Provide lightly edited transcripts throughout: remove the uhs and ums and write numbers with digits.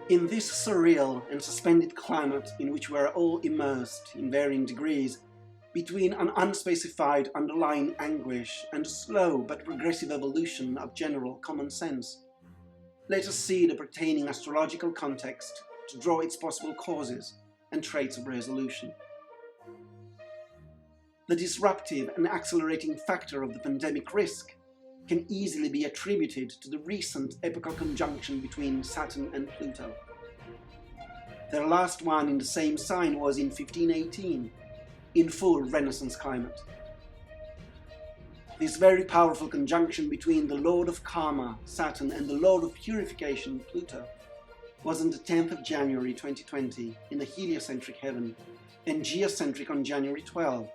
In this surreal and suspended climate in which we are all immersed in varying degrees, between an unspecified underlying anguish and a slow but progressive evolution of general common sense, let us see the pertaining astrological context to draw its possible causes and traits of resolution. The disruptive and accelerating factor of the pandemic risk can easily be attributed to the recent epochal conjunction between Saturn and Pluto. Their last one in the same sign was in 1518, in full Renaissance climate. This very powerful conjunction between the Lord of Karma, Saturn, and the Lord of Purification, Pluto, was on the 10th of January 2020 in the heliocentric heaven and geocentric on January 12,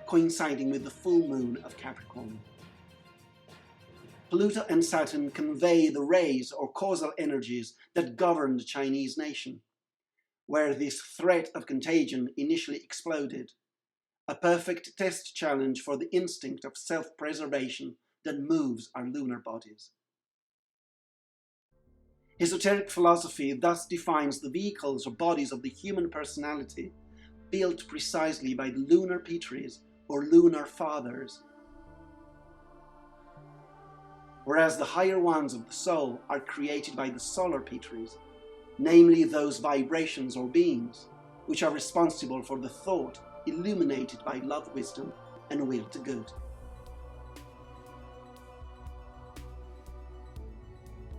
coinciding with the full moon of Capricorn. Pluto and Saturn convey the rays or causal energies that govern the Chinese nation, where this threat of contagion initially exploded, a perfect test challenge for the instinct of self-preservation that moves our lunar bodies. Esoteric philosophy thus defines the vehicles or bodies of the human personality built precisely by the lunar Pitris or lunar fathers, whereas the higher ones of the soul are created by the solar Pitris, namely those vibrations or beings which are responsible for the thought illuminated by love, wisdom, and will to good.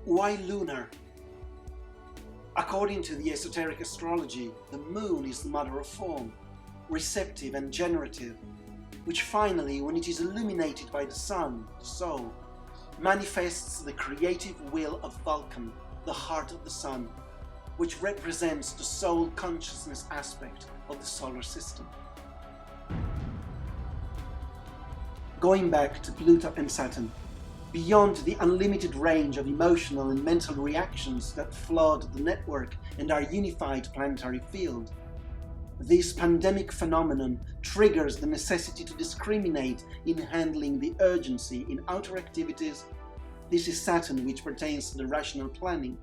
Why lunar? According to the esoteric astrology, the moon is the mother of form, receptive and generative, which finally, when it is illuminated by the sun, the soul, manifests the creative will of Vulcan, the heart of the sun, which represents the soul consciousness aspect of the solar system. Going back to Pluto and Saturn, beyond the unlimited range of emotional and mental reactions that flood the network and our unified planetary field, this pandemic phenomenon triggers the necessity to discriminate in handling the urgency in outer activities. This is Saturn, which pertains to the rational planning,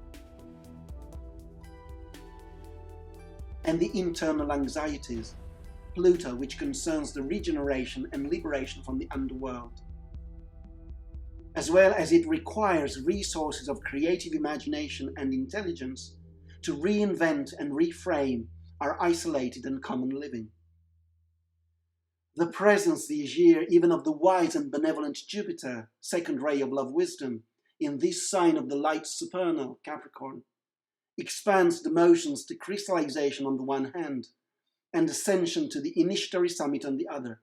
and the internal anxieties, Pluto, which concerns the regeneration and liberation from the underworld. As well as it requires resources of creative imagination and intelligence to reinvent and reframe our isolated and common living. The presence this year even of the wise and benevolent Jupiter, second ray of love wisdom, in this sign of the light supernal, Capricorn, expands the motions to crystallization on the one hand, and ascension to the initiatory summit on the other,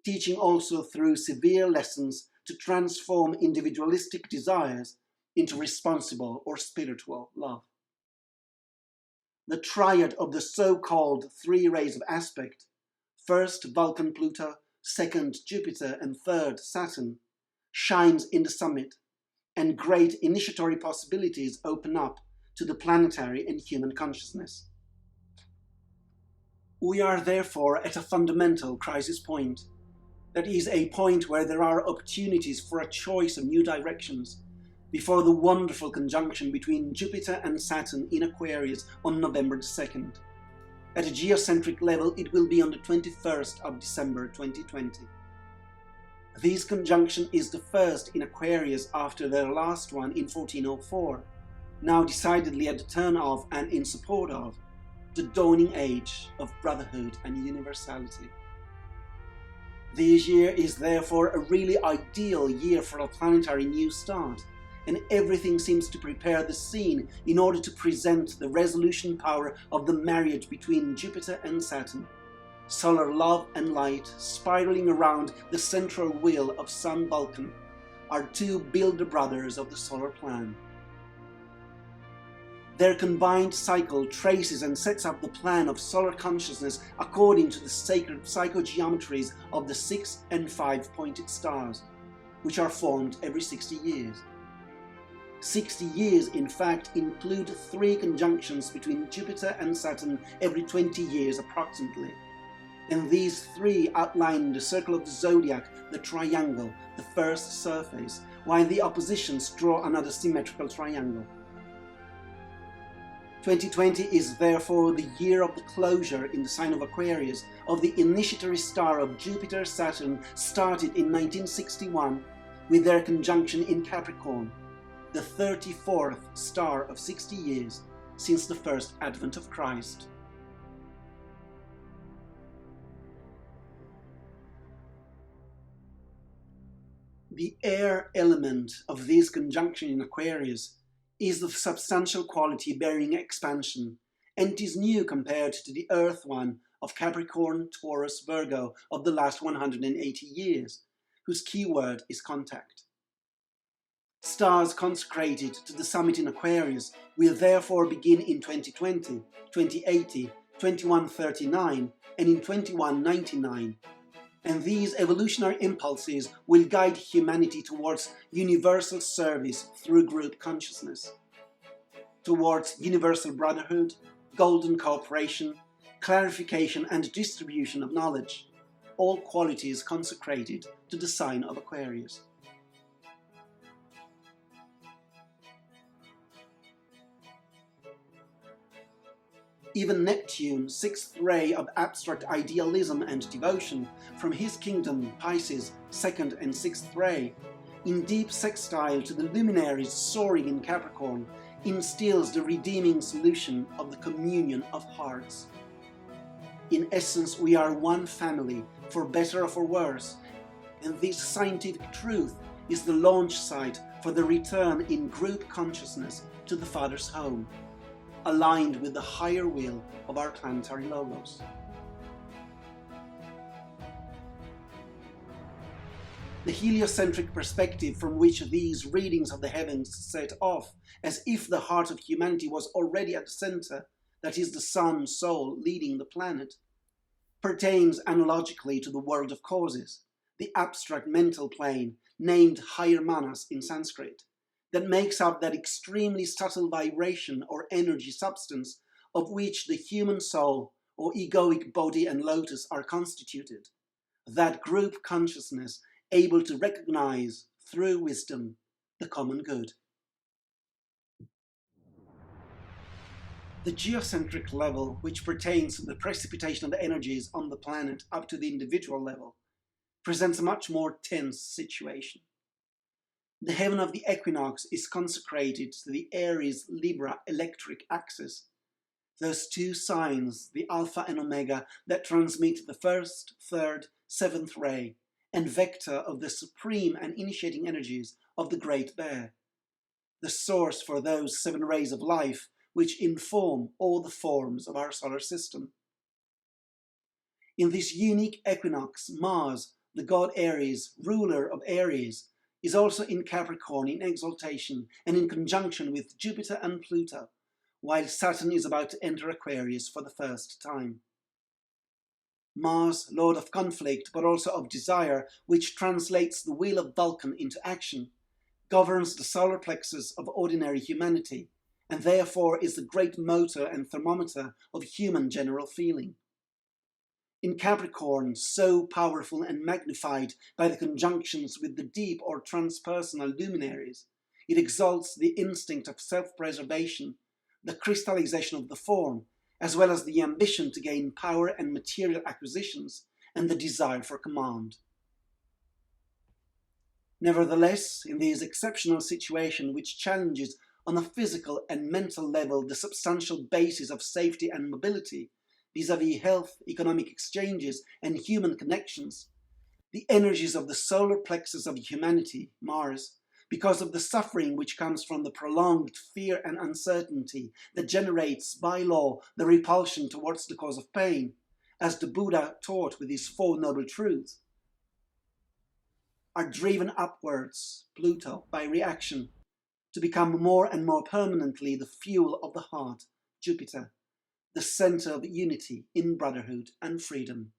teaching also through severe lessons to transform individualistic desires into responsible or spiritual love. The triad of the so-called three rays of aspect, first Vulcan Pluto, second Jupiter, and third Saturn, shines in the summit, and great initiatory possibilities open up to the planetary and human consciousness. We are therefore at a fundamental crisis point. That is a point where there are opportunities for a choice of new directions before the wonderful conjunction between Jupiter and Saturn in Aquarius on November 2nd. At a geocentric level, it will be on the 21st of December 2020. This conjunction is the first in Aquarius after their last one in 1404, now decidedly at the turn of and in support of the dawning age of brotherhood and universality. This year is therefore a really ideal year for a planetary new start, and everything seems to prepare the scene in order to present the resolution power of the marriage between Jupiter and Saturn, solar love and light spiraling around the central wheel of Sun Vulcan, our two builder brothers of the solar plan. Their combined cycle traces and sets up the plan of solar consciousness according to the sacred psychogeometries of the 6 and 5-pointed stars, which are formed every 60 years. 60 years, in fact, include 3 conjunctions between Jupiter and Saturn every 20 years approximately, and these 3 outline the circle of the zodiac, the triangle, the first surface, while the oppositions draw another symmetrical triangle. 2020 is therefore the year of the closure in the sign of Aquarius of the initiatory star of Jupiter-Saturn, started in 1961 with their conjunction in Capricorn, the 34th star of 60 years since the first advent of Christ. The air element of this conjunction in Aquarius is the substantial quality bearing expansion, and it is new compared to the earth one of Capricorn, Taurus, Virgo of the last 180 years, whose keyword is contact. Stars consecrated to the summit in Aquarius will therefore begin in 2020, 2080, 2139 and in 2199. And these evolutionary impulses will guide humanity towards universal service through group consciousness, towards universal brotherhood, golden cooperation, clarification and distribution of knowledge, all qualities consecrated to the sign of Aquarius. Even Neptune, sixth ray of abstract idealism and devotion, from his kingdom Pisces, second and sixth ray, in deep sextile to the luminaries soaring in Capricorn, instills the redeeming solution of the communion of hearts. In essence, we are one family, for better or for worse, and this scientific truth is the launch site for the return in group consciousness to the Father's home, aligned with the higher will of our planetary logos. The heliocentric perspective from which these readings of the heavens set off, as if the heart of humanity was already at the center, that is the sun, soul, leading the planet, pertains analogically to the world of causes, the abstract mental plane, named higher manas in Sanskrit, that makes up that extremely subtle vibration or energy substance of which the human soul or egoic body and lotus are constituted, that group consciousness able to recognize through wisdom the common good. The geocentric level, which pertains to the precipitation of the energies on the planet up to the individual level, presents a much more tense situation. The heaven of the equinox is consecrated to the Aries-Libra electric axis, those two signs, the Alpha and Omega, that transmit the first, third, seventh ray, and vector of the supreme and initiating energies of the Great Bear, the source for those 7 rays of life which inform all the forms of our solar system. In this unique equinox, Mars, the god Aries, ruler of Aries, is also in Capricorn in exaltation and in conjunction with Jupiter and Pluto, while Saturn is about to enter Aquarius for the first time. Mars, lord of conflict but also of desire, which translates the wheel of Vulcan into action, governs the solar plexus of ordinary humanity, and therefore is the great motor and thermometer of human general feeling. In Capricorn, so powerful and magnified by the conjunctions with the deep or transpersonal luminaries, it exalts the instinct of self-preservation, the crystallization of the form, as well as the ambition to gain power and material acquisitions, and the desire for command. Nevertheless, in this exceptional situation which challenges on a physical and mental level the substantial basis of safety and mobility, vis-à-vis health, economic exchanges, and human connections, the energies of the solar plexus of humanity, Mars, because of the suffering which comes from the prolonged fear and uncertainty that generates by law the repulsion towards the cause of pain, as the Buddha taught with his 4 noble truths, are driven upwards, Pluto, by reaction, to become more and more permanently the fuel of the heart, Jupiter, the center of unity in brotherhood and freedom.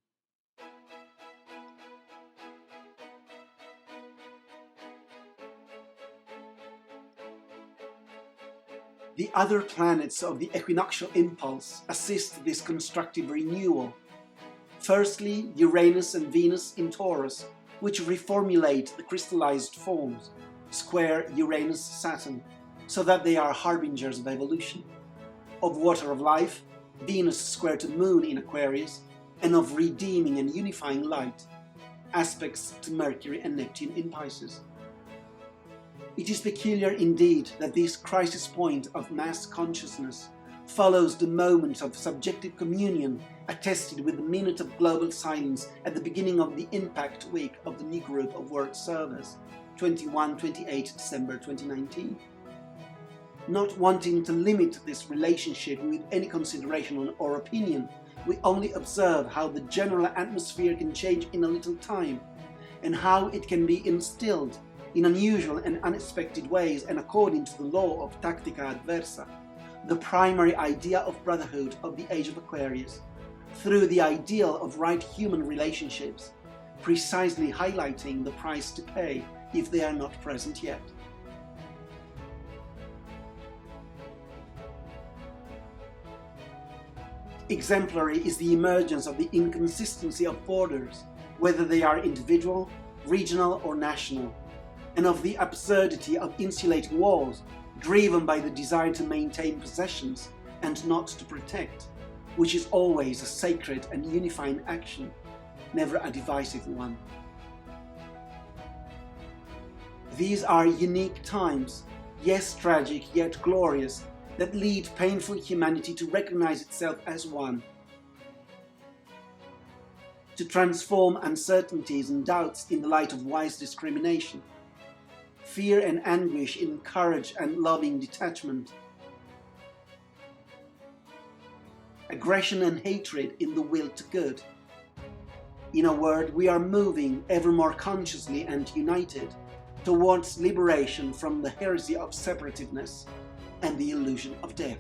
The other planets of the equinoctial impulse assist this constructive renewal. Firstly, Uranus and Venus in Taurus, which reformulate the crystallized forms, square Uranus-Saturn, so that they are harbingers of evolution. of water of life, Venus square to Moon in Aquarius, and of redeeming and unifying light, aspects to Mercury and Neptune in Pisces. It is peculiar indeed that this crisis point of mass consciousness follows the moment of subjective communion attested with the minute of global silence at the beginning of the Impact Week of the new group of World Servers, 21-28 December 2019. Not wanting to limit this relationship with any consideration or opinion, we only observe how the general atmosphere can change in a little time, and how it can be instilled in unusual and unexpected ways and according to the law of tactica adversa, the primary idea of brotherhood of the age of Aquarius, through the ideal of right human relationships, precisely highlighting the price to pay if they are not present yet. Exemplary is the emergence of the inconsistency of borders, whether they are individual, regional or national, and of the absurdity of insulating walls, driven by the desire to maintain possessions and not to protect, which is always a sacred and unifying action, never a divisive one. These are unique times, yes tragic yet glorious, that lead painful humanity to recognize itself as one, to transform uncertainties and doubts in the light of wise discrimination, fear and anguish in courage and loving detachment, aggression and hatred in the will to good. In a word, we are moving ever more consciously and united towards liberation from the heresy of separativeness and the illusion of death.